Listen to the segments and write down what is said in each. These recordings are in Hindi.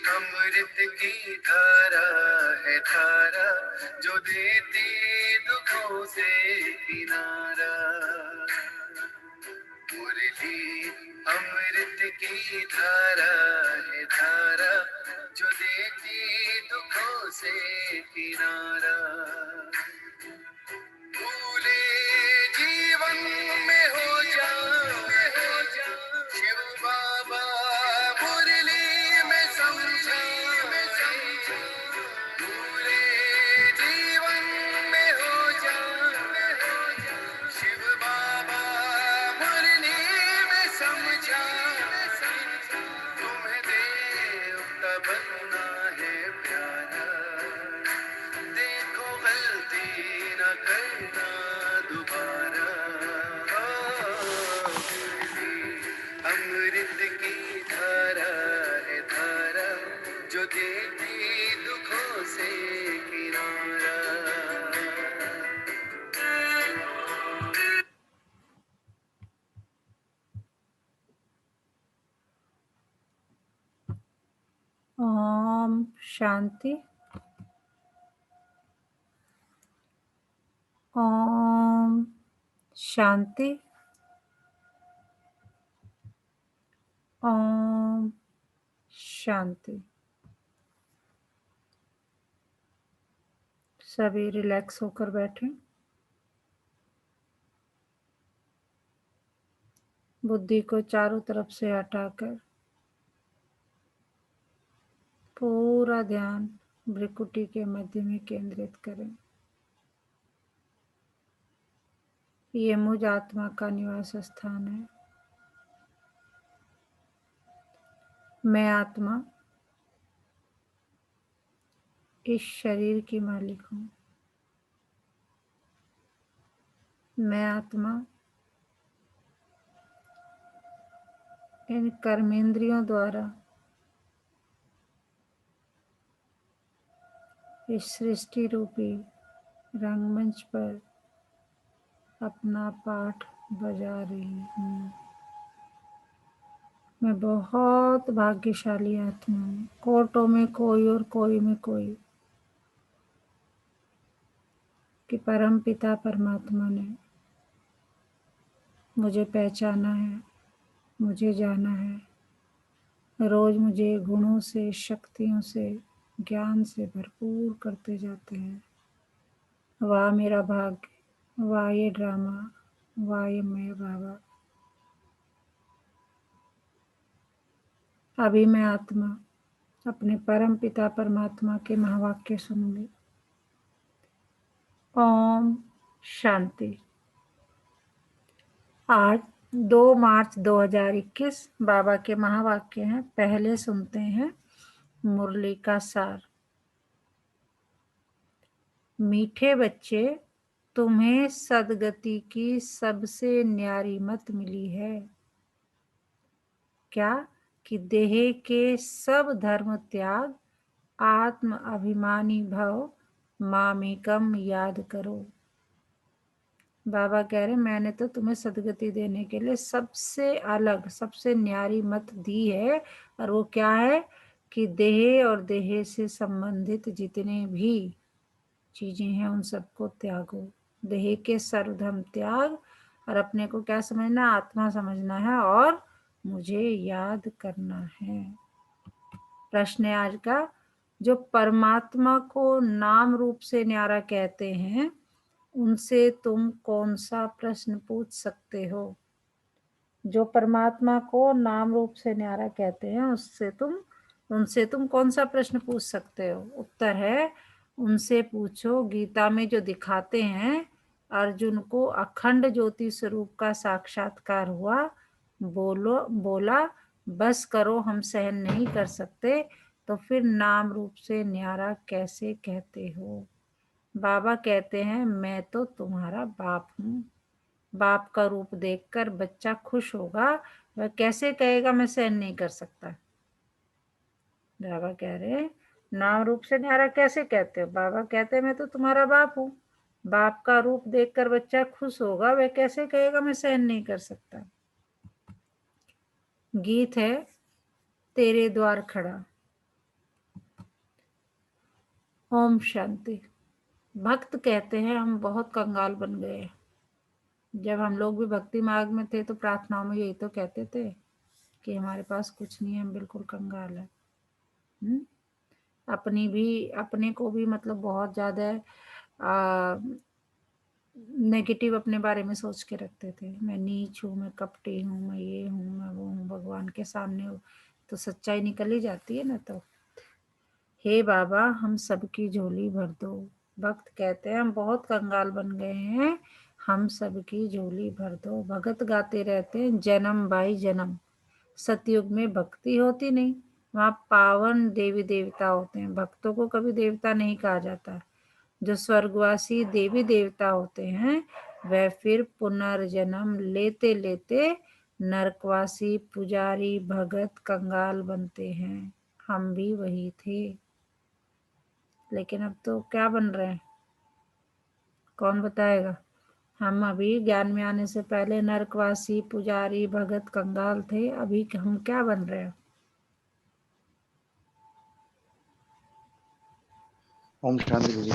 अमृत की धारा है धारा जो देती दुखों से किनारा। मुरली अमृत की धारा है धारा जो देती दुखों से किनारा। भूले जीवन में हो जा शिव बाबा मुरली में समझा। भूले जीवन में हो जा शिव बाबा मुरली में समझा। तुम्हें देवता बनना है प्यारा, देखो गलती न करना दोबारा। अमृत की धारा है धारा जो देती दुखों से किनारा। ओम शांति। ओम शांति। ओम शांति। सभी रिलैक्स होकर बैठें। बुद्धि को चारों तरफ से हटाकर पूरा ध्यान भ्रिकुटी के मध्य में केंद्रित करें। ये मुझ आत्मा का निवास स्थान है। मैं आत्मा इस शरीर की मालिक हूँ। मैं आत्मा इन कर्मेंद्रियों द्वारा इस सृष्टि रूपी रंगमंच पर अपना पाठ बजा रही हूँ। मैं बहुत भाग्यशाली आत्मा हूँ। कोटों में कोई और कोई में कोई कि परम पिता परमात्मा ने मुझे पहचाना है, मुझे जाना है। रोज मुझे गुणों से, शक्तियों से, ज्ञान से भरपूर करते जाते हैं। वाह मेरा भाग्य, वाह ये ड्रामा, वाह ये मैं बाबा। अभी मैं आत्मा अपने परम पिता परमात्मा के महावाक्य सुनूंगी। ओम शांति। आज 2 मार्च 2021 बाबा के महावाक्य हैं। पहले सुनते हैं मुरली का सार। मीठे बच्चे, तुम्हें सदगति की सबसे न्यारी मत मिली है। क्या कि देह के सब धर्म त्याग, आत्म अभिमानी भव, मामेकम याद करो। बाबा कह रहे मैंने तो तुम्हें सदगति देने के लिए सबसे अलग, सबसे न्यारी मत दी है। और वो क्या है कि देह और देह से संबंधित जितने भी चीजें हैं उन सबको त्यागो। देह के सर्वधर्म त्याग और अपने को क्या समझना, आत्मा समझना है और मुझे याद करना है। प्रश्न है आज का, जो परमात्मा को नाम रूप से न्यारा कहते हैं उनसे तुम कौन सा प्रश्न पूछ सकते हो? जो परमात्मा को नाम रूप से न्यारा कहते हैं उनसे तुम कौन सा प्रश्न पूछ सकते हो? उत्तर है, उनसे पूछो गीता में जो दिखाते हैं अर्जुन को अखंड ज्योति स्वरूप का साक्षात्कार हुआ। बोला बस करो, हम सहन नहीं कर सकते, तो फिर नाम रूप से न्यारा कैसे कहते हो? बाबा कहते हैं मैं तो तुम्हारा बाप हूँ। बाप का रूप देखकर बच्चा खुश होगा, वह कैसे कहेगा मैं सहन नहीं कर सकता? बाबा कह रहे हैं नाम रूप से न्यारा कैसे कहते हो? बाबा कहते हैं मैं तो तुम्हारा बाप हूँ। बाप का रूप देखकर बच्चा खुश होगा, वह कैसे कहेगा मैं सहन नहीं कर सकता। गीत है तेरे द्वार खड़ा। ओम शांति। भक्त कहते हैं हम बहुत कंगाल बन गए। जब हम लोग भी भक्ति मार्ग में थे तो प्रार्थनाओं में यही तो कहते थे कि हमारे पास कुछ नहीं है, हम बिल्कुल कंगाल है। अपने को भी मतलब बहुत ज्यादा नेगेटिव अपने बारे में सोच के रखते थे। मैं नीच हूँ, मैं कपटी हूँ, मैं ये हूँ, मैं वो हूँ। भगवान के सामने तो सच्चाई निकल ही जाती है ना। तो हे बाबा हम सबकी झोली भर दो। भक्त कहते हैं हम बहुत कंगाल बन गए हैं, हम सबकी झोली भर दो। भगत गाते रहते हैं जन्म बाई जन्म। सतयुग में भक्ति होती नहीं, वहाँ पावन देवी देवता होते हैं। भक्तों को कभी देवता नहीं कहा जाता। जो स्वर्गवासी देवी देवता होते हैं वह फिर पुनर्जन्म लेते लेते नरकवासी पुजारी भगत कंगाल बनते हैं। हम भी वही थे, लेकिन अब तो क्या बन रहे हैं कौन बताएगा। हम अभी ज्ञान में आने से पहले नरकवासी पुजारी भगत कंगाल थे, अभी हम क्या बन रहे हैं। ओम शांति जी।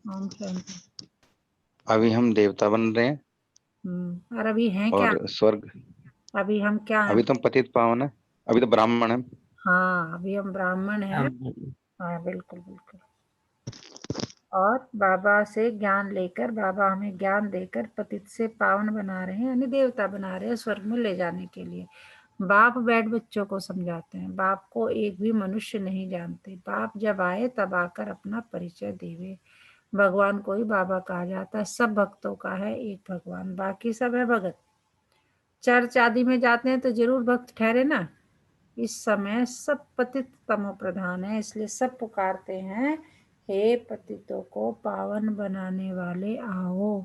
ओम शांति। अभी हम देवता बन रहे हैं और अभी हैं क्या। और स्वर्ग। अभी हम क्या हैं। अभी तो हम पतित पावन है, अभी तो ब्राह्मण है। हाँ अभी हम ब्राह्मण हैं। हाँ बिल्कुल बिल्कुल। और बाबा से ज्ञान लेकर, बाबा हमें ज्ञान देकर पतित से पावन बना रहे हैं, यानी देवता बना रहे हैं स्वर्ग में ले जाने के लिए। बाप बैठ बच्चों को समझाते हैं। बाप को एक भी मनुष्य नहीं जानते। बाप जब आए तब आकर अपना परिचय देवे। भगवान को ही बाबा कहा जाता है। सब भक्तों का है एक भगवान, बाकी सब है भगत। चर्च आदि में जाते हैं तो जरूर भक्त ठहरे ना। इस समय सब पतित तमो प्रधान है, इसलिए सब पुकारते हैं हे पतितों को पावन बनाने वाले आओ।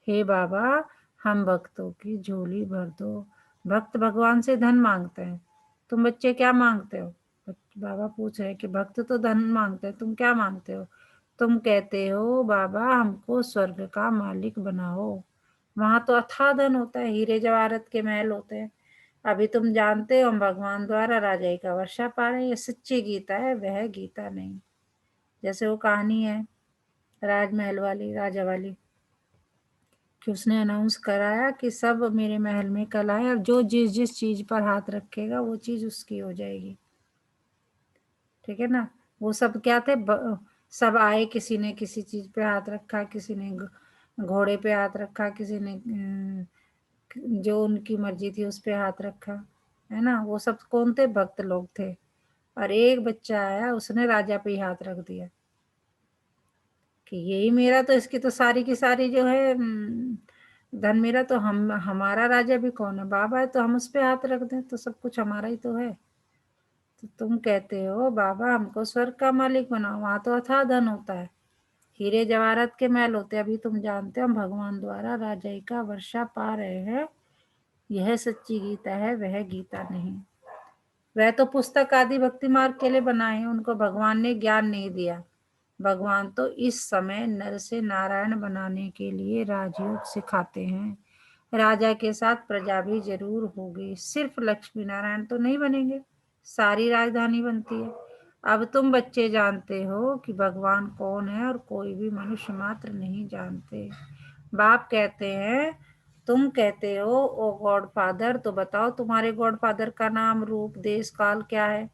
हे बाबा हम भक्तों की झोली भर दो। भक्त भगवान से धन मांगते हैं, तुम बच्चे क्या मांगते हो। बाबा पूछ रहे कि भक्त तो धन मांगते हैं, तुम क्या मांगते हो। तुम कहते हो बाबा हमको स्वर्ग का मालिक बनाओ। वहां तो अथाह धन होता है, हीरे जवाहरत के महल होते हैं। अभी तुम जानते हो हम भगवान द्वारा राजाई का वर्षा पा रहे हैं। ये सच्ची गीता है, वह गीता नहीं। जैसे वो कहानी है राजमहल वाली, राजा वाली, कि उसने अनाउंस कराया कि सब मेरे महल में कल आए, अब जो जिस जिस चीज पर हाथ रखेगा वो चीज उसकी हो जाएगी। ठीक है ना। वो सब क्या थे, सब आए, किसी ने किसी चीज पे हाथ रखा, किसी ने घोड़े पे हाथ रखा, किसी ने जो उनकी मर्जी थी उस पे हाथ रखा, है ना। वो सब कौन थे, भक्त लोग थे। और एक बच्चा आया, उसने राजा पे ही हाथ रख दिया कि यही मेरा, तो इसकी तो सारी की सारी जो है धन मेरा, तो हम हमारा राजा भी कौन है, बाबा है, तो हम उस पे हाथ रख दें तो सब कुछ हमारा ही तो है। तो तुम कहते हो बाबा हमको स्वर्ग का मालिक बनाओ, वहां तो अथाह धन होता है, हीरे जवाहरत के महल होते हैं। अभी तुम जानते हो हम भगवान द्वारा राजाई का वर्षा पा रहे हैं। यह सच्ची गीता है, वह गीता नहीं। वह तो पुस्तक आदि भक्ति मार्ग के लिए बनाए हैं, उनको भगवान ने ज्ञान नहीं दिया। भगवान तो इस समय नर से नारायण बनाने के लिए राजयोग सिखाते हैं। राजा के साथ प्रजा भी जरूर होगी, सिर्फ लक्ष्मी नारायण तो नहीं बनेंगे, सारी राजधानी बनती है। अब तुम बच्चे जानते हो कि भगवान कौन है, और कोई भी मनुष्य मात्र नहीं जानते। बाप कहते हैं तुम कहते हो ओ गॉड फादर, तो बताओ तुम्हारे गॉड फादर का नाम, रूप, देश, काल क्या है।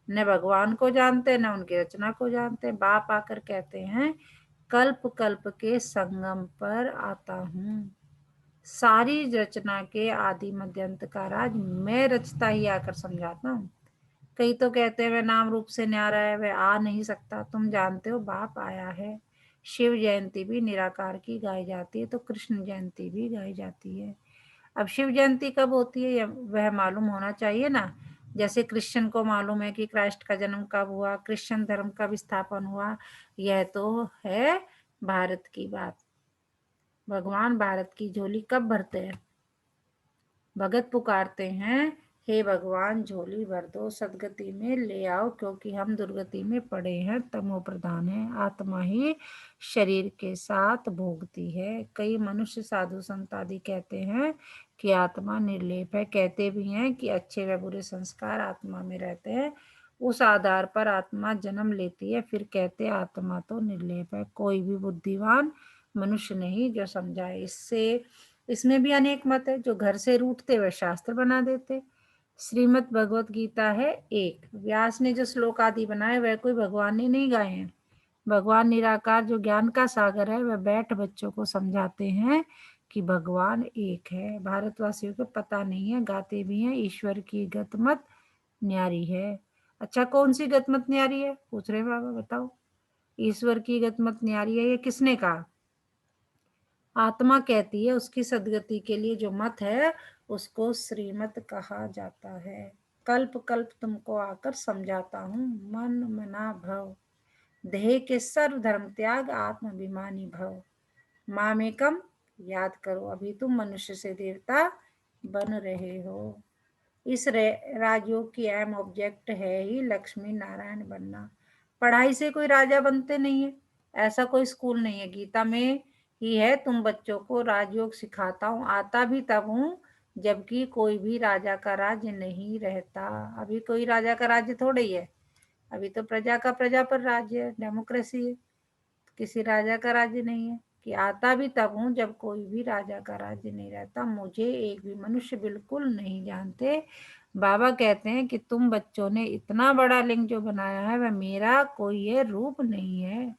न भगवान को जानते न उनकी रचना को जानते। बाप आकर कहते हैं कल्प कल्प के संगम पर आता हूँ, सारी रचना के आदि मध्य अंत का राज मैं रचता ही आकर समझाता हूँ। कई तो कहते हैं वह नाम रूप से न्यारा है, वह आ नहीं सकता। तुम जानते हो बाप आया है। शिव जयंती भी निराकार की गाई जाती है, तो कृष्ण जयंती भी गाई जाती है। अब शिव जयंती कब होती है वह मालूम होना चाहिए ना। जैसे क्रिश्चियन को मालूम है कि क्राइस्ट का जन्म कब हुआ, क्रिश्चियन धर्म कब स्थापन हुआ। यह तो है भारत की बात। भगवान भारत की झोली कब भरते हैं। भगत पुकारते हैं हे भगवान झोली भर दो, सदगति में ले आओ, क्योंकि हम दुर्गति में पड़े हैं, तमो प्रधान है। आत्मा ही शरीर के साथ भोगती है। कई मनुष्य साधु संत आदि कहते हैं कि आत्मा निर्लेप है, कहते भी हैं कि अच्छे व बुरे संस्कार आत्मा में रहते हैं, उस आधार पर आत्मा जन्म लेती है, फिर कहते आत्मा तो निर्लेप है। कोई भी बुद्धिवान मनुष्य नहीं जो समझाए। इसमें भी अनेक मत है। जो घर से रूठते वह शास्त्र बना देते। श्रीमद् भगवत गीता है एक। व्यास ने जो श्लोक आदि बनाए वह कोई भगवान ने नहीं गाए हैं। भगवान निराकार जो ज्ञान का सागर है वह बैठ बच्चों को समझाते हैं कि भगवान एक है। भारतवासियों को पता नहीं है, गाते भी हैं ईश्वर की गतमत न्यारी है। अच्छा, कौन सी गतमत न्यारी है पूछ रहे बाबा, बताओ। ईश्वर की गतमत न्यारी है, ये किसने कहा? आत्मा कहती है। उसकी सदगति के लिए जो मत है उसको श्रीमत कहा जाता है। कल्प कल्प तुमको आकर समझाता हूँ, मन मना भव, देह के सर्व धर्म त्याग, आत्माभिमानी भव, मामेकम याद करो। अभी तुम मनुष्य से देवता बन रहे हो। इस राजयोग की अहम ऑब्जेक्ट है ही लक्ष्मी नारायण बनना। पढ़ाई से कोई राजा बनते नहीं है, ऐसा कोई स्कूल नहीं है। गीता में ही है, तुम बच्चों को राजयोग सिखाता हूँ। आता भी तब हूँ जबकि कोई भी राजा का राज्य नहीं रहता। अभी कोई राजा का राज्य थोड़ा ही है, अभी तो प्रजा का प्रजा पर राज्य है, डेमोक्रेसी है, किसी राजा का राज्य नहीं है। कि आता भी तब हूँ जब कोई भी राजा का राज्य नहीं रहता। मुझे एक भी मनुष्य बिल्कुल नहीं जानते। बाबा कहते हैं कि तुम बच्चों ने इतना बड़ा लिंग जो बनाया है वह मेरा कोई ये रूप नहीं है।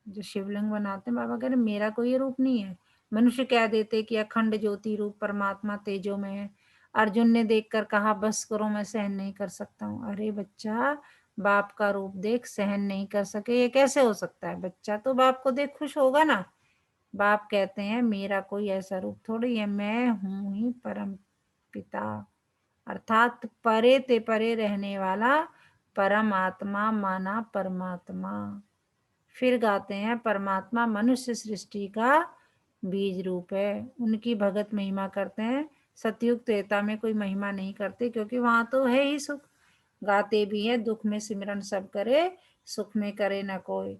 जो शिवलिंग बनाते हैं बाबा कह रहे मेरा कोई ये रूप नहीं है। मनुष्य कह देते कि अखंड ज्योति रूप परमात्मा तेजो में है। अर्जुन ने देखकर कहा बस करो, मैं सहन नहीं कर सकता हूँ। अरे बच्चा, बाप का रूप देख सहन नहीं कर सके, ये कैसे हो सकता है? बच्चा तो बाप को देख खुश होगा ना। बाप कहते हैं मेरा कोई ऐसा रूप थोड़ी है, मैं हूं ही परम पिता, अर्थात परे ते परे रहने वाला परमात्मा माना परमात्मा। फिर गाते हैं परमात्मा मनुष्य सृष्टि का बीज रूप है। उनकी भगत महिमा करते हैं। सतयुग त्रेता में कोई महिमा नहीं करते क्योंकि वहां तो है ही सुख। गाते भी है दुख में सिमरन सब करे, सुख में करे न कोई।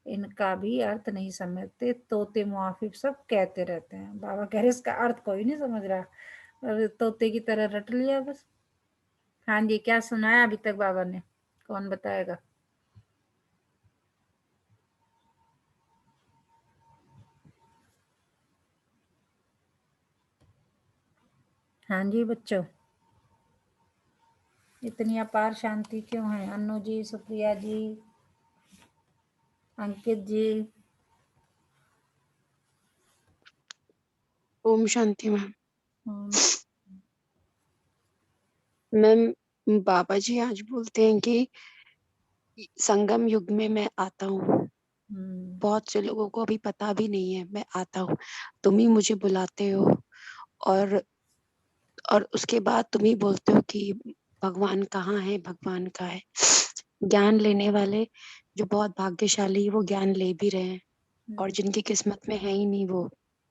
इनका भी अर्थ नहीं समझते, तोते मुआफिक सब कहते रहते हैं। बाबा कह रहे इसका अर्थ कोई नहीं समझ रहा, और तोते की तरह रट लिया बस। हाँ जी, क्या सुनाया अभी तक बाबा ने? कौन बताएगा? हाँ जी बच्चों, इतनी अपार शांति क्यों है? अन्नू जी, सुप्रिया जी, अंकित जी। ओम शांति मैम। हम्म, मैम बाबा जी आज बोलते हैं कि संगम युग में मैं आता हूँ। बहुत से लोगों को अभी पता भी नहीं है मैं आता हूँ। तुम ही मुझे बुलाते हो और उसके बाद तुम ही बोलते हो कि भगवान कहाँ है, भगवान कहाँ है। ज्ञान लेने वाले जो बहुत भाग्यशाली वो ज्ञान ले भी रहे हैं, और जिनकी किस्मत में है ही नहीं वो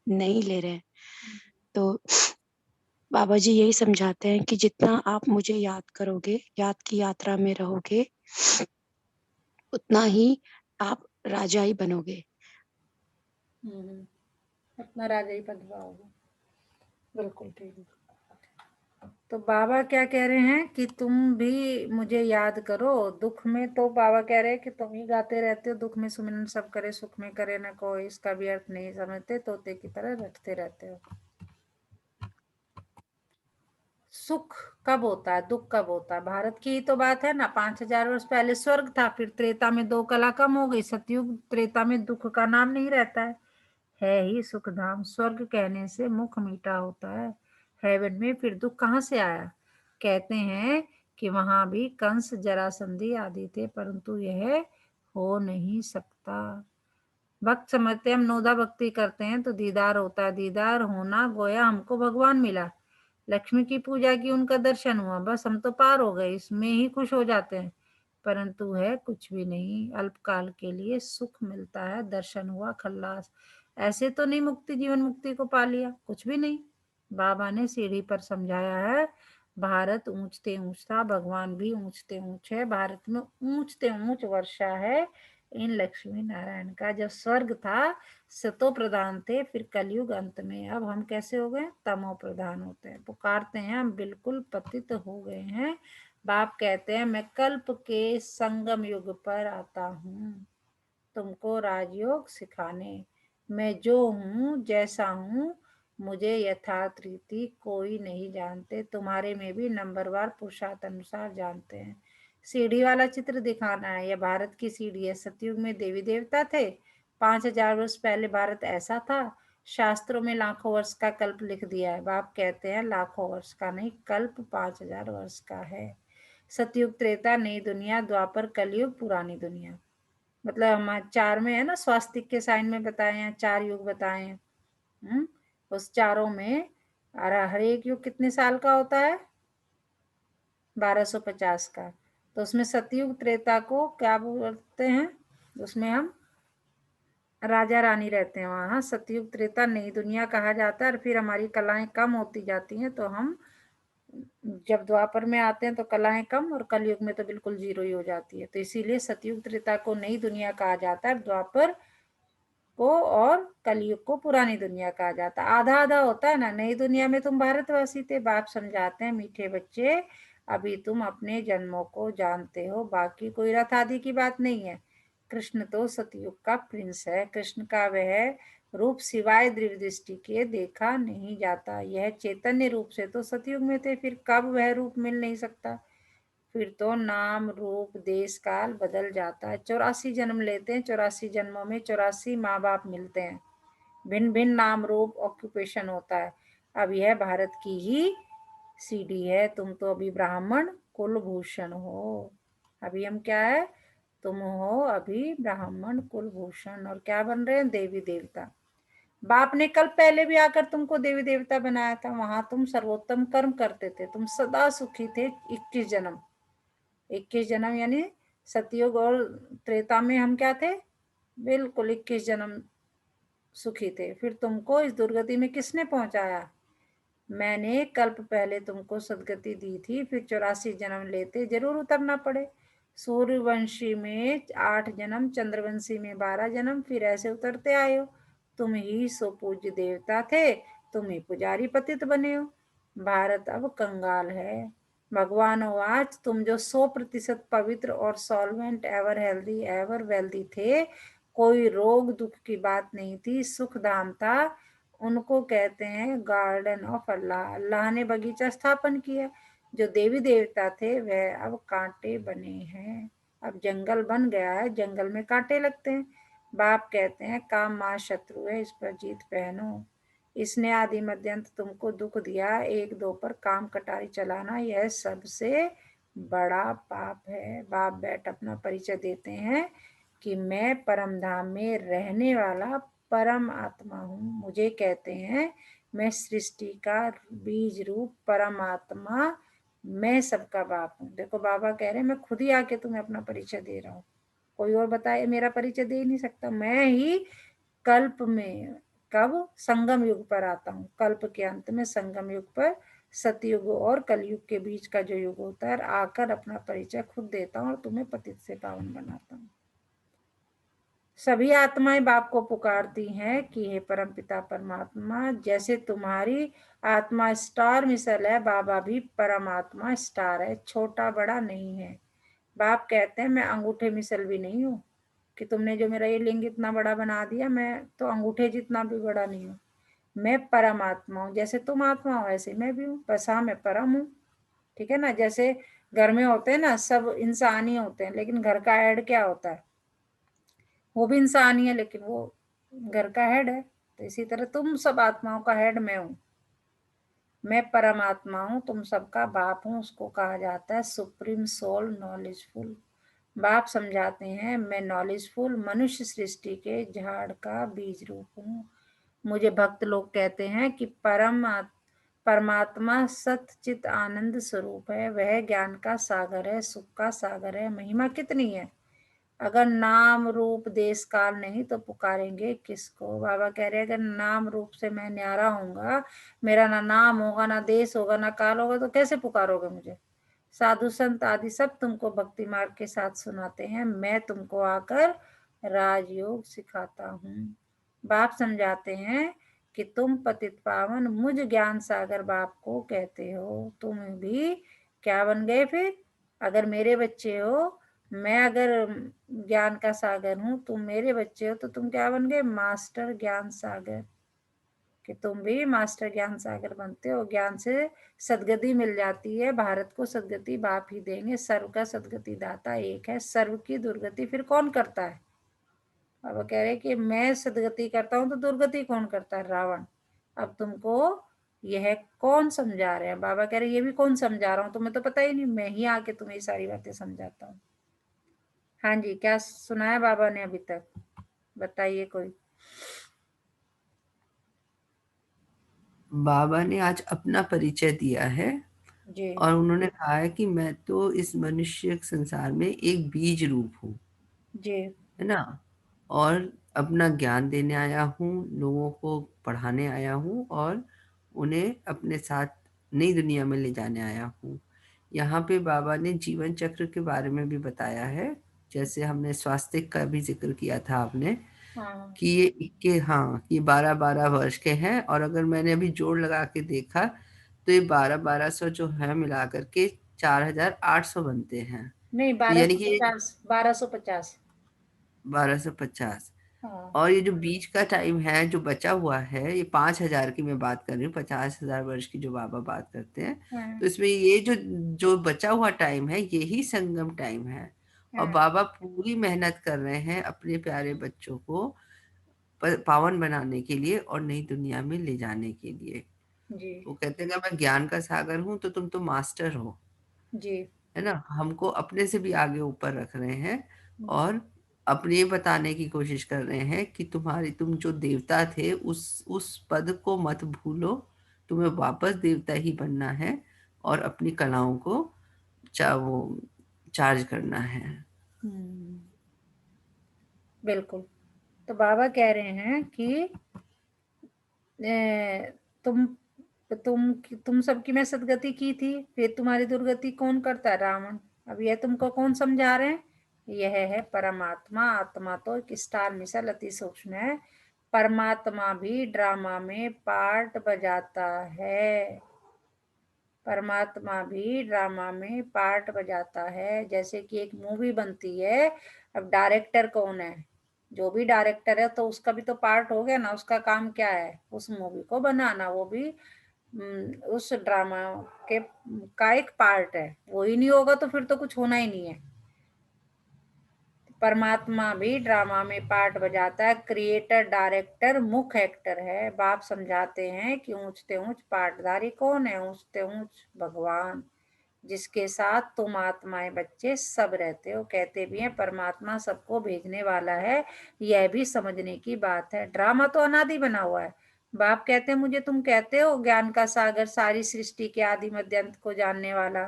नहीं ले रहे हैं। तो बाबा जी यही समझाते हैं कि जितना आप मुझे याद करोगे, याद की यात्रा में रहोगे, उतना ही आप राजा ही बनोगे। अपना राजा ही पद पाओगे। बिल्कुल ठीक। तो बाबा क्या कह रहे हैं कि तुम भी मुझे याद करो। दुख में तो बाबा कह रहे हैं कि तुम ही गाते रहते हो, दुख में सुमिरन सब करे, सुख में करे न कोई। इसका भी अर्थ नहीं समझते, तोते की तरह रटते रहते हो। सुख कब होता है, दुख कब होता है? भारत की ही तो बात है ना। 5000 वर्ष पहले स्वर्ग था, फिर त्रेता में 2 कला कम हो गई। सतयुग त्रेता में दुख का नाम नहीं रहता है ही सुख धाम। स्वर्ग कहने से मुख मीठा होता है। हेवन में फिर दुख कहाँ से आया? कहते हैं कि वहां भी कंस जरासंधी आदि थे, परंतु यह हो नहीं सकता। भक्त समझते हम नोदा भक्ति करते हैं तो दीदार होता है। दीदार होना गोया हमको भगवान मिला, लक्ष्मी की पूजा की, उनका दर्शन हुआ, बस हम तो पार हो गए, इसमें ही खुश हो जाते हैं। परंतु है कुछ भी नहीं, अल्पकाल के लिए सुख मिलता है, दर्शन हुआ खल्लास। ऐसे तो नहीं मुक्ति, जीवन मुक्ति को पा लिया, कुछ भी नहीं। बाबा ने सीढ़ी पर समझाया है, भारत ऊंचते ऊंच था, भगवान भी ऊंचते ऊंच है। भारत में ऊंचते ऊंच वर्षा है इन लक्ष्मी नारायण का। जब स्वर्ग था सतो प्रधान थे, फिर कलयुग अंत में अब हम कैसे हो गए? तमो प्रधान होते हैं। पुकारते हैं हम बिल्कुल पतित हो गए हैं। बाप कहते हैं मैं कल्प के संगम युग पर आता हूँ तुमको राजयोग सिखाने। मैं जो हूँ जैसा हूँ मुझे यथार्थ रीति कोई नहीं जानते, तुम्हारे में भी नंबरवार पुरुषार्थ अनुसार जानते हैं। सीढ़ी वाला चित्र दिखाना है। यह भारत की सीढ़ी है। सतयुग में देवी देवता थे। 5000 वर्ष पहले भारत ऐसा था। शास्त्रों में लाखों वर्ष का कल्प लिख दिया है। बाप कहते हैं लाखों वर्ष का नहीं, कल्प 5000 वर्ष का है। सतयुग, त्रेता नई दुनिया, द्वापर, कलयुग पुरानी दुनिया। मतलब हमारे चार में है ना, स्वास्तिक के साइन में बताए हैं, 4 युग बताए हैं। उस चारों में हर एक युग कितने साल का होता है? 1250 का। तो उसमें सतयुग त्रेता को क्या बोलते हैं? उसमें हम राजा रानी रहते हैं वहाँ। सतयुग त्रेता नई दुनिया कहा जाता है। और फिर हमारी कलाएं कम होती जाती हैं, तो हम जब द्वापर में आते हैं तो कलाएं कम, और कलयुग में तो बिल्कुल जीरो ही हो जाती है। तो इसीलिए सतयुग त्रेता को नई दुनिया कहा जाता है, द्वापर को और कलयुग को पुरानी दुनिया कहा जाता है। आधा आधा होता है ना। नई दुनिया में तुम भारतवासी थे। बाप समझाते हैं मीठे बच्चे, अभी तुम अपने जन्मों को जानते हो, बाकी कोई रथ आदि की बात नहीं है। कृष्ण तो सतयुग का प्रिंस है। कृष्ण का वह रूप सिवाय दिव्य दृष्टि के देखा नहीं जाता। यह चैतन्य रूप से तो सतयुग में थे, फिर कब वह रूप मिल नहीं सकता? फिर तो नाम रूप देश काल बदल जाता है। 84 जन्म लेते हैं। 84 जन्मों में 84 माँ बाप मिलते हैं। भिन्न भिन्न नाम रूप ऑक्यूपेशन होता है। अब यह भारत की ही सीढ़ी है। तुम तो अभी ब्राह्मण कुलभूषण हो। अभी हम क्या है? तुम हो अभी ब्राह्मण कुलभूषण, और क्या बन रहे हैं? देवी देवता। बाप ने कल पहले भी आकर तुमको देवी देवता बनाया था। वहां तुम सर्वोत्तम कर्म करते थे, तुम सदा सुखी थे। 21 जन्म, 21 जन्म यानी सतयुग और त्रेता में हम क्या थे? बिल्कुल 21 जन्म सुखी थे। फिर तुमको इस दुर्गति में किसने पहुंचाया? मैंने कल्प पहले तुमको सदगति दी थी, फिर 84 जन्म लेते जरूर उतरना पड़े। सूर्यवंशी में 8 जन्म, चंद्रवंशी में 12 जन्म, फिर ऐसे उतरते आए हो। तुम ही सो पूज्य देवता थे, तुम ही पुजारी पतित बने हो। भारत अब कंगाल है। भगवान आज तुम जो 100% पवित्र और solvent, ever healthy, ever wealthy थे, कोई रोग दुख की बात नहीं थी, सुख धाम था, उनको कहते हैं गार्डन ऑफ अल्लाह। अल्लाह ने बगीचा स्थापन किया। जो देवी देवता थे वह अब कांटे बने हैं। अब जंगल बन गया है, जंगल में कांटे लगते हैं। बाप कहते हैं काम मां शत्रु है, इस पर जीत पहनो। इसने आदि मध्यंत तुमको दुख दिया। एक दो पर काम कटारी चलाना यह सबसे बड़ा पाप है। बाप बैठ अपना परिचय देते हैं कि मैं परम धाम में रहने वाला परम आत्मा हूँ। मुझे कहते हैं मैं सृष्टि का बीज रूप परमात्मा, मैं सबका बाप हूँ। देखो बाबा कह रहे हैं मैं खुद ही आके तुम्हें अपना परिचय दे रहा हूँ। कोई और बताए मेरा परिचय दे ही नहीं सकता। मैं ही कल्प में, कब? संगम युग पर आता हूँ। कल्प के अंत में संगम युग पर, सतयुग और कलयुग के बीच का जो युग होता है, आकर अपना परिचय खुद देता हूँ और तुम्हें पतित से पावन बनाता हूँ। सभी आत्माएं बाप को पुकारती हैं कि हे परम पिता परमात्मा, जैसे तुम्हारी आत्मा स्टार मिसल है, बाबा भी परमात्मा स्टार है, छोटा बड़ा नहीं है। बाप कहते हैं मैं अंगूठे मिसल भी नहीं हूँ कि तुमने जो मेरा ये लिंग इतना बड़ा बना दिया, मैं तो अंगूठे जितना भी बड़ा नहीं हूँ। मैं परमात्मा हूँ। जैसे तुम आत्मा हो वैसे मैं भी हूँ, बस हाँ मैं परम हूँ। ठीक है ना। जैसे घर में होते हैं ना, सब इंसान ही होते हैं, लेकिन घर का हेड क्या होता है? वो भी इंसान ही है, लेकिन वो घर का हेड है। तो इसी तरह तुम सब आत्माओं का हेड मैं हूँ। मैं परमात्मा हूँ, तुम सबका बाप हूँ। उसको कहा जाता है सुप्रीम सोल नॉलेजफुल। बाप समझाते हैं मैं नॉलेजफुल मनुष्य सृष्टि के झाड़ का बीज रूप हूँ। मुझे भक्त लोग कहते हैं कि परमात्मा सत चित आनंद स्वरूप है। वह ज्ञान का सागर है, सुख का सागर है। महिमा कितनी है? अगर नाम रूप देश काल नहीं तो पुकारेंगे किसको। बाबा कह रहे हैं अगर नाम रूप से मैं न्यारा होऊंगा, मेरा ना नाम होगा, ना देश होगा, ना काल होगा, तो कैसे पुकारोगे मुझे। साधु संत आदि सब तुमको भक्ति मार्ग के साथ सुनाते हैं, मैं तुमको आकर राजयोग सिखाता हूँ। बाप समझाते हैं कि तुम पतित पावन मुझ ज्ञान सागर बाप को कहते हो, तुम भी क्या बन गए फिर। अगर मेरे बच्चे हो, मैं अगर ज्ञान का सागर हूँ, तुम मेरे बच्चे हो, तो तुम क्या बन गए, मास्टर ज्ञान सागर। कि तुम भी मास्टर ज्ञान सागर बनते हो। ज्ञान से सदगति मिल जाती है, भारत को सदगति बाप ही देंगे। सर्व का सदगति दाता एक है, सर्व की दुर्गति फिर कौन करता है। अब कह रहे कि मैं सदगति करता हूँ तो दुर्गति कौन करता है, रावण। अब तुमको यह कौन समझा रहे हैं। बाबा कह रहे ये भी कौन समझा रहा हूँ, तुम्हें तो पता ही नहीं, मैं ही आके तुम्हें सारी बातें समझाता हूँ। हाँ जी, क्या सुनाया बाबा ने अभी तक, बताइए कोई। बाबा ने आज अपना परिचय दिया है जी और उन्होंने कहा है कि मैं तो इस मनुष्य संसार में एक बीज रूप हूँ, जी है ना, और अपना ज्ञान देने आया हूँ, लोगों को पढ़ाने आया हूँ और उन्हें अपने साथ नई दुनिया में ले जाने आया हूँ। यहाँ पे बाबा ने जीवन चक्र के बारे में भी बताया है, जैसे हमने स्वास्थ्य का भी जिक्र किया था आपने, हाँ कि ये 21, हाँ, ये 12-12 वर्ष के हैं और अगर मैंने अभी जोड़ लगा के देखा तो ये 1200 जो है मिला करके 4800 बनते हैं। नहीं, तो यानी कि 1250, 1250। 1250। हाँ और ये जो बीच का टाइम है जो बचा हुआ है, ये 5000 की मैं बात कर रही हूँ, 50,000 वर्ष की जो बाबा बात करते हैं। हाँ तो इसमें ये जो जो बचा हुआ टाइम है यही संगम टाइम है और हाँ बाबा पूरी मेहनत कर रहे हैं अपने प्यारे बच्चों को पावन बनाने के लिए और नई दुनिया में ले जाने के लिए। जी वो कहते हैं कि मैं ज्ञान का सागर हूँ तो तुम तो मास्टर हो, जी है ना, हमको अपने से भी आगे ऊपर रख रहे हैं जी और अपने ये बताने की कोशिश कर रहे हैं कि तुम जो देवता थे उस पद को मत भूलो, तुम्हें वापस देवता ही बनना है और अपनी कलाओं को वो चार्ज करना है। हम्म, बिल्कुल। तो बाबा कह रहे हैं कि तुम तुम सबकी मैं सदगति की थी, फिर तुम्हारी दुर्गति कौन करता है, रावण। अब यह तुमको कौन समझा रहे हैं, यह है परमात्मा। आत्मा तो एक स्टार मिसाइल अति सूक्ष्म है। परमात्मा भी ड्रामा में पार्ट बजाता है, परमात्मा भी ड्रामा में पार्ट बजाता है। जैसे कि एक मूवी बनती है, अब डायरेक्टर कौन है, जो भी डायरेक्टर है तो उसका भी तो पार्ट हो गया ना, उसका काम क्या है, उस मूवी को बनाना, वो भी उस ड्रामा के का एक पार्ट है। वो ही नहीं होगा तो फिर तो कुछ होना ही नहीं है। परमात्मा भी ड्रामा में पार्ट बजाता है, क्रिएटर डायरेक्टर मुख्य एक्टर है। बाप समझाते हैं कि ऊंचते ऊंच पार्टधारी कौन है, ऊंचते ऊंच भगवान, जिसके साथ तुम आत्माएं बच्चे सब रहते हो। कहते भी हैं परमात्मा सबको भेजने वाला है, यह भी समझने की बात है। ड्रामा तो अनादि बना हुआ है। बाप कहते हैं मुझे तुम कहते हो ज्ञान का सागर, सारी सृष्टि के आदि मध्य अंत को जानने वाला,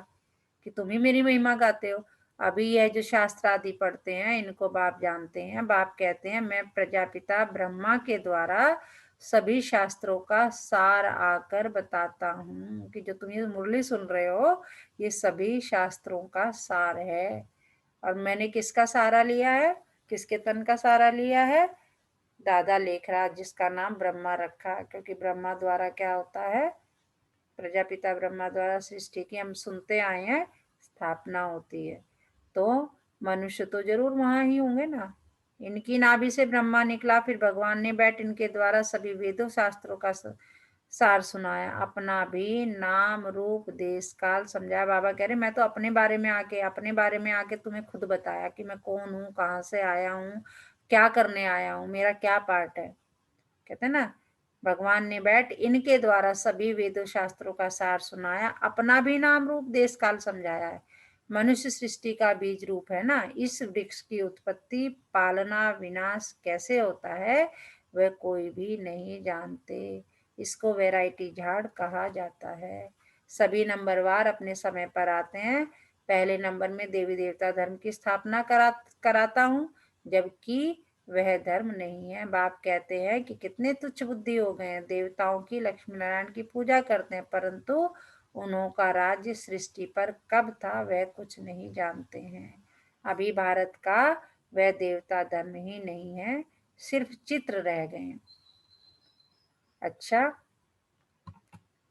कि तुम ही मेरी महिमा गाते हो। अभी यह जो शास्त्र आदि पढ़ते हैं इनको बाप जानते हैं। बाप कहते हैं मैं प्रजापिता ब्रह्मा के द्वारा सभी शास्त्रों का सार आकर बताता हूँ, कि जो तुम ये मुरली सुन रहे हो ये सभी शास्त्रों का सार है। और मैंने किसका सहारा लिया है, किसके तन का सहारा लिया है, दादा लेखराज, जिसका नाम ब्रह्मा रखा, क्योंकि ब्रह्मा द्वारा क्या होता है, प्रजापिता ब्रह्मा द्वारा सृष्टि की हम सुनते आए हैं स्थापना होती है। तो मनुष्य तो जरूर वहां ही होंगे ना। इनकी नाभि से ब्रह्मा निकला, फिर भगवान ने बैठ इनके द्वारा सभी वेदों शास्त्रों का सार सुनाया, अपना भी नाम रूप देश काल समझाया। बाबा कह रहे मैं तो अपने बारे में आके तुम्हें खुद बताया कि मैं कौन हूँ, कहाँ से आया हूँ, क्या करने आया हूँ, मेरा क्या पार्ट है। कहते हैं ना, भगवान ने बैठ इनके द्वारा सभी वेदों शास्त्रों का सार सुनाया, अपना भी नाम रूप देश काल समझाया है। मनुष्य सृष्टि का बीज रूप है ना, इस वृक्ष की उत्पत्ति पालना विनाश कैसे होता है वह कोई भी नहीं जानते। इसको वैरायटी झाड़ कहा जाता है। सभी नंबरवार अपने समय पर आते हैं, पहले नंबर में देवी देवता धर्म की स्थापना कराता हूँ, जबकि वह धर्म नहीं है। बाप कहते हैं कि कितने तुच्छ बुद्धि हो गए हैं, देवताओं की, लक्ष्मी नारायण की पूजा करते हैं, परंतु उनका राज्य सृष्टि पर कब था वह कुछ नहीं जानते हैं। अभी भारत का वह देवता धर्म ही नहीं है, सिर्फ चित्र रह गए हैं। अच्छा,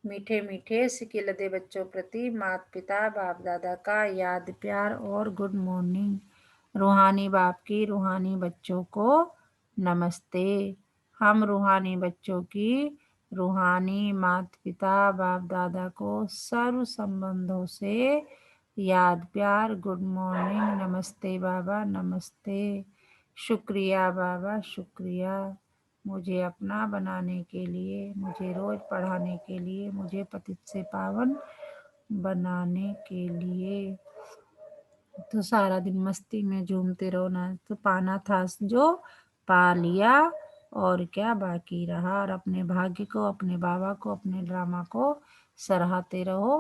मीठे मीठे सिकिलदे बच्चों प्रति माता पिता बाप दादा का याद प्यार और गुड मॉर्निंग। रूहानी बाप की रूहानी बच्चों को नमस्ते। हम रूहानी बच्चों की रूहानी माता पिता बाप दादा को सर्व संबंधों से याद प्यार गुड मॉर्निंग। नमस्ते बाबा, नमस्ते। शुक्रिया बाबा, शुक्रिया मुझे अपना बनाने के लिए, मुझे रोज पढ़ाने के लिए, मुझे पतित से पावन बनाने के लिए। तो सारा दिन मस्ती में झूमते रहो ना, तो पाना था जो पा लिया, और क्या बाकी रहा। और अपने भाग्य को, अपने बाबा को, अपने ड्रामा को सराहते रहो।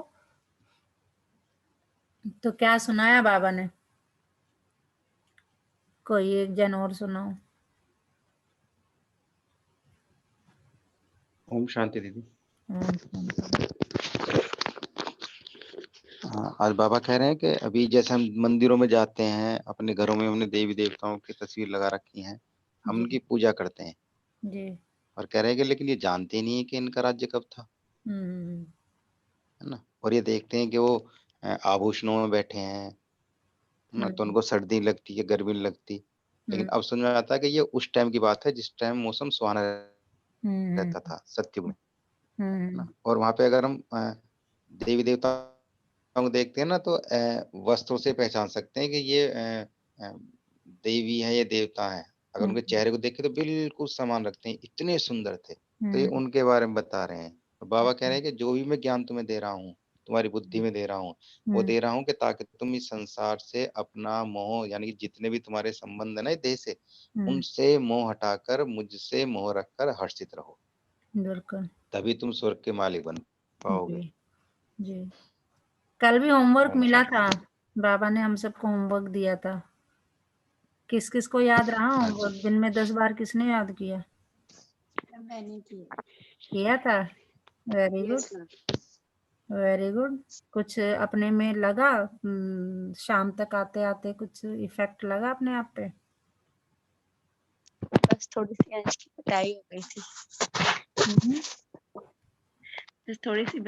तो क्या सुनाया बाबा ने? कोई एक जन और सुनाओ। ओम शांति दीदी। ओम शांति। हाँ, आज बाबा कह रहे हैं कि अभी जैसे हम मंदिरों में जाते हैं, अपने घरों में हमने देवी देवताओं की तस्वीर लगा रखी है, हम जी उनकी पूजा करते हैं, जी। और कह रहे हैं कि लेकिन ये जानते नहीं है कि इनका राज्य कब था, हम्म है ना। और ये देखते हैं कि वो आभूषणों में बैठे हैं, है ना, तो हम्म उनको सर्दी लगती है, गर्मी नहीं लगती। लेकिन हम्म अब समझ में आता है कि ये उस टाइम की बात है जिस टाइम मौसम सुहाना हम्म रहता था, सत्युग में, है हम्म ना। और वहां पे अगर हम देवी देवताओं को देखते हैं ना, तो वस्त्रों से पहचान सकते हैं कि ये देवी है, ये देवता है। अगर उनके हम्म चेहरे को देखें तो बिल्कुल समान रखते हैं, इतने सुंदर थे। तो ये हम्म उनके बारे में बता रहे हैं। तो बाबा कह रहे हैं कि जो भी मैं ज्ञान तुम्हें दे रहा हूँ, तुम्हारी बुद्धि में दे रहा हूँ, वो हम्म दे रहा हूँ कि ताकि तुम इस संसार से अपना मोह, यानी कि जितने भी तुम्हारे संबंध है ना इस देह से, हम्म, उनसे मोह हटाकर मुझसे मोह रखकर हर्षित रहो, बिल्कुल। तभी तुम स्वर्ग के मालिक बन पाओगे। जी जी। कल भी होमवर्क ओम मिला था, शांति। बाबा ने हम सबको होमवर्क दिया था। किस किस को याद रहा अच्छा, होमवर्क? दिन में 10 बार किसने याद किया? मैंने किया। किया था। Very good, yes ma'am. Very good. कुछ अपने में लगा? शाम तक आते आते कुछ इफेक्ट लगा अपने आप पे? बस थोड़ी सी अंश की पिटाई हो गई थी। हम्म, बस थोड़ी सी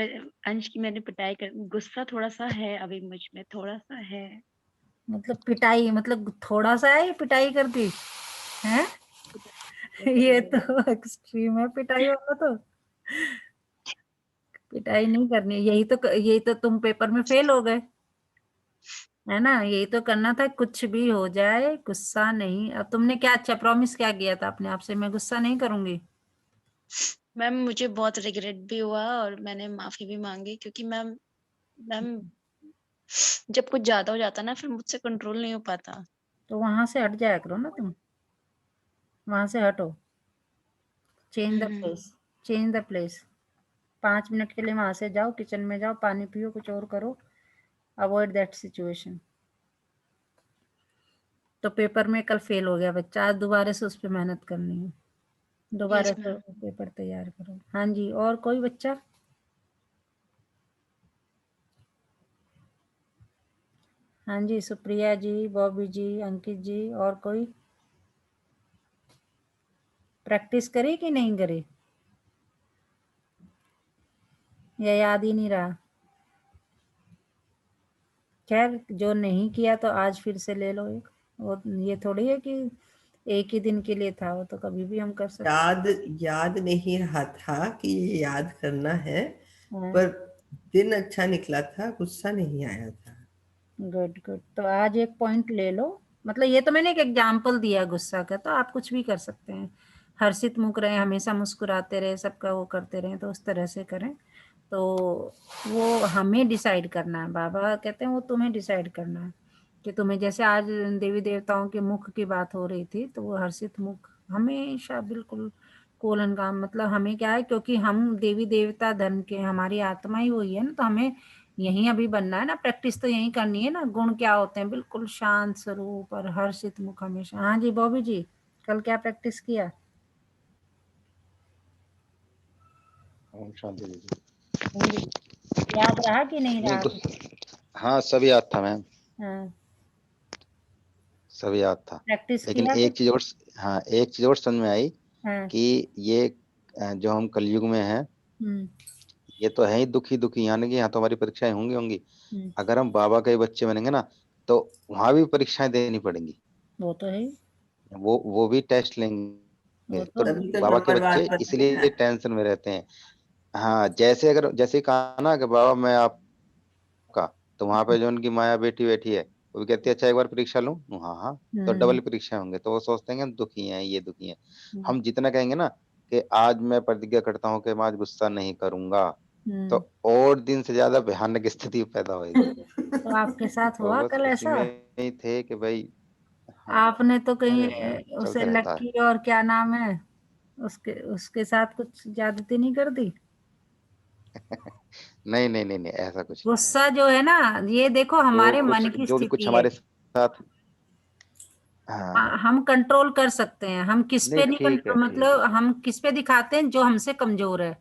अंश की मैंने पिटाई कर, गुस्सा थोड़ा सा है अभी मुझ में, थोड़ा सा है। मतलब पिटाई, मतलब थोड़ा सा है, पिटाई कर दी है? जैसे ये मैंने तो एक्सट्रीम है पिटाई वाला। तो पिटाई नहीं करनी, यही तो तुम पेपर में फेल हो गए, है ना। यही तो करना था, कुछ भी हो जाए गुस्सा नहीं। अब तुमने क्या अच्छा प्रॉमिस क्या किया था अपने आप से? मैं गुस्सा नहीं करूंगी। मैम मुझे बहुत रिग्रेट भी हुआ और मैंने माफी भी मांगी, क्योंकि मैम मैम जब कुछ ज्यादा हो जाता ना फिर मुझसे कंट्रोल नहीं हो पाता। तो वहां से हट जाया करो ना तुम, वहां से हटो। Change the hmm, place, change the place. 5 minute के लिए वहां से जाओ, किचन में जाओ, पानी पियो, कुछ और करो। Avoid that situation. तो पेपर में कल फेल हो गया बच्चा, आज दोबारा से उस पर मेहनत करनी है, दोबारा यस से मैम। पेपर तैयार करो। हाँ जी, और कोई बच्चा? हाँ जी, सुप्रिया जी, बॉबी जी, अंकित जी, और कोई? प्रैक्टिस करी कि नहीं करी, या याद ही नहीं रहा? खैर, जो नहीं किया तो आज फिर से ले लो एक। वो ये थोड़ी है कि एक ही दिन के लिए था, वो तो कभी भी हम कर सकते याद याद नहीं रहा था कि ये याद करना है, हैं। पर दिन अच्छा निकला था, गुस्सा नहीं आया था। Good good. तो आज एक पॉइंट ले लो। मतलब ये तो मैंने एक एग्जाम्पल दिया गुस्सा का, तो आप कुछ भी कर सकते हैं। हर्षित मुख रहे, हमेशा मुस्कुराते रहे, सबका वो करते रहे, तो उस तरह से करें। तो वो हमें डिसाइड करना है, बाबा कहते हैं वो तुम्हें डिसाइड करना है कि तुम्हें, जैसे आज देवी देवताओं के मुख की बात हो रही थी, तो वो हर्षित मुख हमेशा बिल्कुल कोलन का मतलब हमें क्या है, क्योंकि हम देवी देवता धर्म के, हमारी आत्मा ही वही है ना, तो हमें यहीं अभी बनना है ना, प्रैक्टिस तो यहीं करनी है ना। गुण क्या होते हैं? बिल्कुल शांत स्वरूप और हर्षित मुख हमेशा। हाँ जी बॉबी जी, कल क्या प्रैक्टिस किया? ओम शांति दीदी। हाँ जी, याद रहा कि नहीं नहीं रहा? हाँ सब याद था मैम, हाँ, सब याद था। प्रैक्टिस लेकिन किया कि? हाँ एक चीज और समझ में आई हाँ। कि ये जो हम कलयुग में हैं, हम्म। ये तो है ही दुखी दुखी, यानी कि यहाँ तो हमारी परीक्षाएं होंगी होंगी। हम्म, अगर हम बाबा के बच्चे बनेंगे ना, तो वहां भी परीक्षाएं देनी पड़ेंगी। वो तो है ही, वो भी टेस्ट लेंगे। वो तो तो है। तभी तो बाबा के नंबर बच्चे बात करते हैं ना। इसलिए टेंशन में रहते हैं। हाँ जैसे कहा ना कि बाबा मैं आपका, तो वहां पे जो उनकी माया बेटी बैठी है, वो भी कहती है अच्छा एक बार परीक्षा लूं। हाँ हाँ। तो हम्म। डबल परीक्षा होंगे, तो वो सोचते हैं कि हम दुखी हैं, ये दुखी हैं। हम्म। हम जितना कहेंगे ना कि आज मैं प्रतिज्ञा करता हूँ कि मैं आज गुस्सा नहीं करूंगा, तो हम्म। और दिन से ज्यादा भयानक स्थिति पैदा होगी। तो आपके साथ तो हुआ बस कल उसी ऐसा? में ही थे कि भाई। हाँ। आपने तो कहीं अरे मैम उसे चलते रहता है। लक्की और क्या नाम है उसके उसके साथ कुछ ज्यादती नहीं कर दी? नहीं नहीं नहीं नहीं, ऐसा कुछ नहीं है। गुस्सा जो है ना, ये देखो हमारे मन की जो भी कुछ स्थिति है। हमारे साथ। हाँ। हम कंट्रोल कर सकते हैं, हम किस नहीं पे नहीं ठीक है ठीक मतलब है। हम किस पे दिखाते हैं? जो हमसे कमजोर है।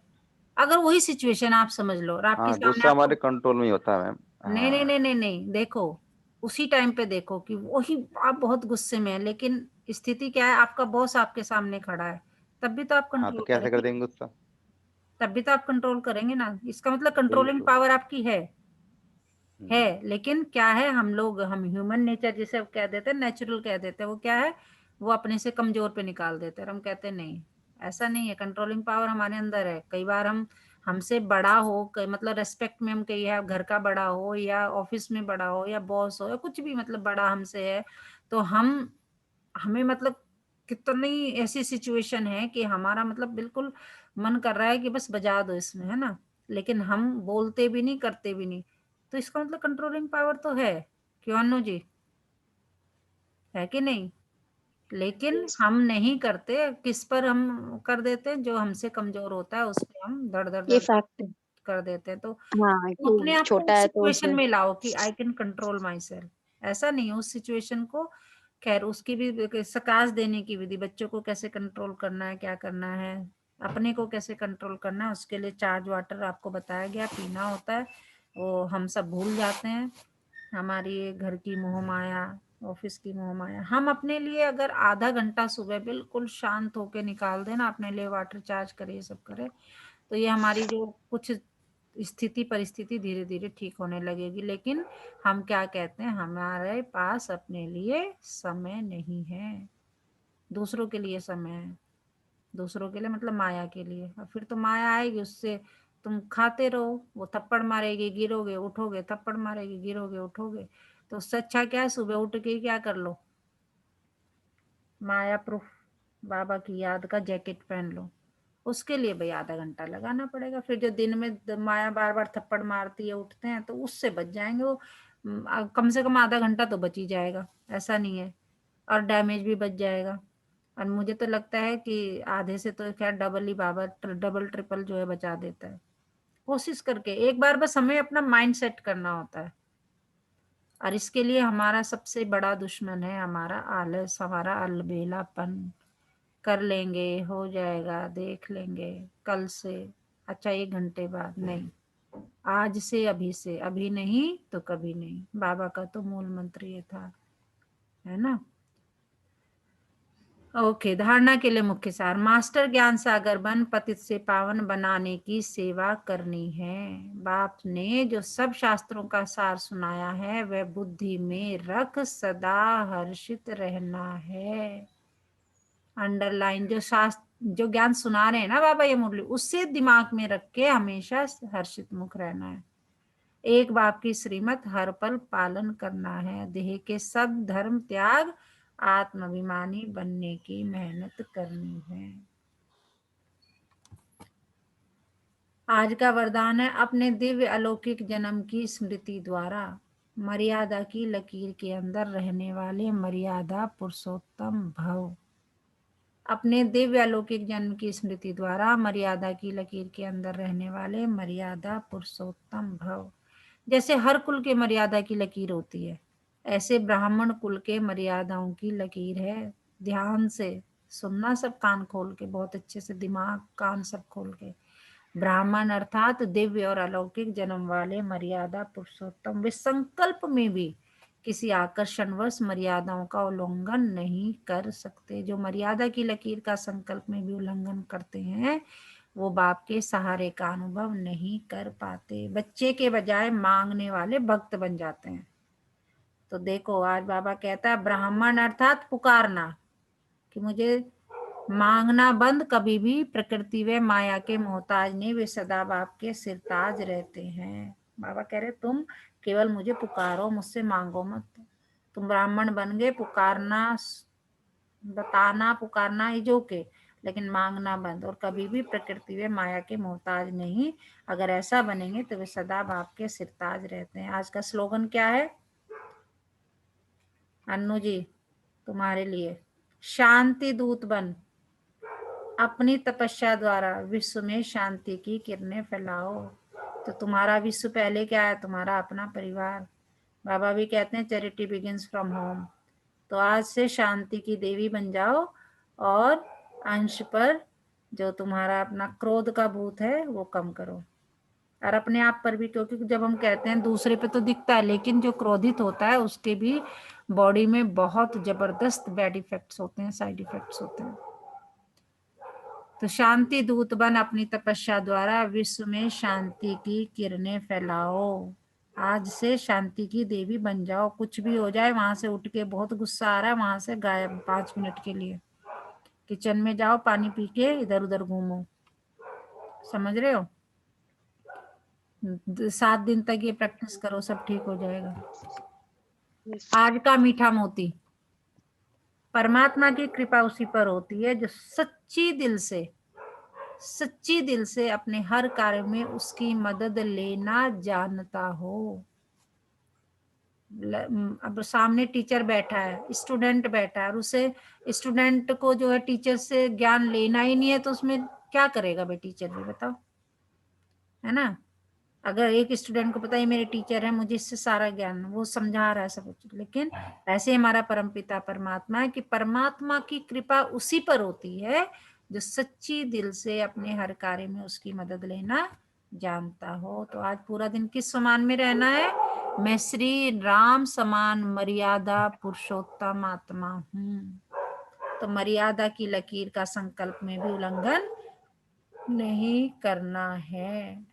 अगर वही सिचुएशन आप समझ लो और आपके हाँ सामने गुस्सा आपको, हमारे कंट्रोल में ही होता है मैम। नहीं नहीं हाँ नहीं नहीं नहीं, देखो उसी टाइम पे देखो कि वही आप बहुत गुस्से में है, लेकिन स्थिति क्या है? आपका बॉस आपके सामने खड़ा है, तब भी तो आप हाँ, तो कंट्रोल कैसे कर करेंगे। देंगे गुस्सा? तब भी तो आप कंट्रोल करेंगे ना, इसका मतलब कंट्रोलिंग बिल्कुल। पावर आपकी है। हम्म। लेकिन क्या है, हम लोग, हम ह्यूमन नेचर जिसे कह देते हैं, नेचुरल कह देते हैं, वो क्या है? वो अपने से कमजोर पे निकाल देते हैं और हम कहते हैं नहीं, ऐसा नहीं है। कंट्रोलिंग पावर हमारे अंदर है। कई बार हम, हमसे बड़ा हो, मतलब रेस्पेक्ट में हम कही है, घर का बड़ा हो या ऑफिस में बड़ा हो या बॉस हो या कुछ भी, मतलब बड़ा हमसे है, तो हम, हमें मतलब कितनी ऐसी सिचुएशन है कि हमारा मतलब बिल्कुल मन कर रहा है कि बस बजा दो इसमें, है ना, लेकिन हम बोलते भी नहीं, करते भी नहीं। तो इसका मतलब कंट्रोलिंग पावर तो है। क्यों अनु जी, है कि नहीं? लेकिन हम नहीं करते। किस पर हम कर देते हैं? जो हमसे कमजोर होता है उस पे हम धड़ धड़ ये धड़ धड़ फैक्ट है। कर देते हैं। तो हाँ अपने कि आप को छोटा उस है तो सिचुएशन उसे। में लाओ कि I can control my self. ऐसा नहीं है उस सिचुएशन को। खैर उसकी भी सकाश देने की विधि, बच्चों को कैसे कंट्रोल करना है, क्या करना है, अपने को कैसे कंट्रोल करना है, उसके लिए चार्ज वाटर आपको बताया गया, पीना होता है। वो हम सब भूल जाते हैं। हमारी ये घर की मोह माया, ऑफिस की मोह माया, हम अपने लिए अगर आधा घंटा सुबह बिल्कुल शांत होके निकाल देना, अपने लिए वाटर चार्ज करे, ये सब करे, तो ये हमारी जो कुछ स्थिति परिस्थिति धीरे धीरे ठीक होने लगेगी। लेकिन हम क्या कहते हैं? हमारे पास अपने लिए समय नहीं है, दूसरों के लिए समय है। दूसरों के लिए मतलब माया के लिए। और फिर तो माया आएगी, उससे तुम खाते रहो, वो थप्पड़ मारेगी, गिरोगे उठोगे, थप्पड़ मारेगी, गिरोगे उठोगे। तो उससे अच्छा क्या है, सुबह उठ के क्या कर लो, माया प्रूफ बाबा की याद का जैकेट पहन लो। उसके लिए भाई आधा घंटा लगाना पड़ेगा। फिर जो दिन में माया बार बार थप्पड़ मारती है, उठते हैं, तो उससे बच जाएंगे वो। कम से कम आधा घंटा तो बच ही जाएगा, ऐसा नहीं है। और डैमेज भी बच जाएगा। और मुझे तो लगता है कि आधे से तो खैर डबल ही बाबा, डबल ट्रिपल जो है बचा देता है। कोशिश करके एक बार बस हमें अपना माइंड सेट करना होता है। और इसके लिए हमारा सबसे बड़ा दुश्मन है हमारा आलस, हमारा अलबेलापन। कर लेंगे, हो जाएगा, देख लेंगे, कल से, अच्छा 1 घंटे बाद, नहीं, आज से, अभी से, अभी नहीं तो कभी नहीं। बाबा का तो मूल मंत्र ये था, है ना। ओके, धारणा के लिए मुख्य सार। मास्टर ज्ञान सागर बन पतित से पावन बनाने की सेवा करनी है। बाप ने जो सब शास्त्रों का सार सुनाया है वह बुद्धि में रख सदा हर्षित रहना है। अंडरलाइन, जो शास्त्र, जो ज्ञान सुना रहे हैं ना बाबा ये मुरली, उससे दिमाग में रख के हमेशा हर्षित मुख रहना है। एक बाप की श्रीमत हर पल पालन करना है। देह के सब धर्म त्याग, आत्माभिमानी बनने की मेहनत करनी है। आज का वरदान है, अपने दिव्य अलौकिक जन्म की स्मृति द्वारा मर्यादा की लकीर के अंदर रहने वाले मर्यादा पुरुषोत्तम भव। अपने दिव्य अलौकिक जन्म की स्मृति द्वारा मर्यादा की लकीर के अंदर रहने वाले मर्यादा पुरुषोत्तम भव। जैसे हर कुल के मर्यादा की लकीर होती है, ऐसे ब्राह्मण कुल के मर्यादाओं की लकीर है। ध्यान से सुनना, सब कान खोल के, बहुत अच्छे से, दिमाग कान सब खोल के। ब्राह्मण अर्थात दिव्य और अलौकिक जन्म वाले मर्यादा पुरुषोत्तम, वे संकल्प में भी किसी आकर्षणवश मर्यादाओं का उल्लंघन नहीं कर सकते। जो मर्यादा की लकीर का संकल्प में भी उल्लंघन करते हैं, वो बाप के सहारे का अनुभव नहीं कर पाते। बच्चे के बजाय मांगने वाले भक्त बन जाते हैं। तो देखो, आज बाबा कहता है ब्राह्मण अर्थात पुकारना, कि मुझे मांगना बंद कभी भी। प्रकृति व माया के मोहताज नहीं, वे सदा बाप के सिरताज रहते हैं। बाबा कह रहे तुम केवल मुझे पुकारो, मुझसे मांगो मत। तुम ब्राह्मण बन गए, पुकारना, बताना, पुकारना ही जो के, लेकिन मांगना बंद, और कभी भी प्रकृति व माया के मोहताज नहीं। अगर ऐसा बनेंगे तो वे सदा बाप के सिरताज रहते हैं। आज का स्लोगन क्या है अन्नू जी तुम्हारे लिए? शांति दूत बन, अपनी तपस्या द्वारा विश्व में शांति की किरणें फैलाओ। तो तुम्हारा विश्व पहले क्या है? तुम्हारा अपना परिवार। बाबा भी कहते हैं चैरिटी बिगिंस फ्रॉम होम। तो आज से शांति की देवी बन जाओ, और अंश पर जो तुम्हारा अपना क्रोध का भूत है वो कम करो, और अपने आप पर भी। क्योंकि जब हम कहते हैं दूसरे पे तो दिखता है, लेकिन जो क्रोधित होता है उसके भी बॉडी में बहुत जबरदस्त बैड इफेक्ट्स होते हैं, साइड इफेक्ट्स होते हैं। तो शांति दूत बन, अपनी तपस्या द्वारा विश्व में शांति की किरणें फैलाओ। आज से शांति की देवी बन जाओ। कुछ भी हो जाए, वहां से उठ के, बहुत गुस्सा आ रहा है, वहां से गायब 5 मिनट के लिए। किचन में जाओ, पानी पी के इधर उधर घूमो। समझ रहे हो? 7 दिन तक ये प्रैक्टिस करो, सब ठीक हो जाएगा। आज का मीठा मोती, परमात्मा की कृपा उसी पर होती है जो सच्ची दिल से अपने हर कार्य में उसकी मदद लेना जानता हो। अब सामने टीचर बैठा है, स्टूडेंट बैठा है, और उसे, स्टूडेंट को जो है टीचर से ज्ञान लेना ही नहीं है, तो उसमें क्या करेगा भाई टीचर भी? बताओ, है ना? अगर एक स्टूडेंट को पता है मेरे टीचर है, मुझे इससे सारा ज्ञान, वो समझा रहा है सब कुछ, लेकिन ऐसे हमारा परमपिता परमात्मा है कि परमात्मा की कृपा उसी पर होती है जो सच्ची दिल से अपने हर कार्य में उसकी मदद लेना जानता हो। तो आज पूरा दिन किस समान में रहना है? मैं श्री राम समान मर्यादा पुरुषोत्तम आत्मा हूँ। तो मर्यादा की लकीर का संकल्प में भी उल्लंघन नहीं करना है।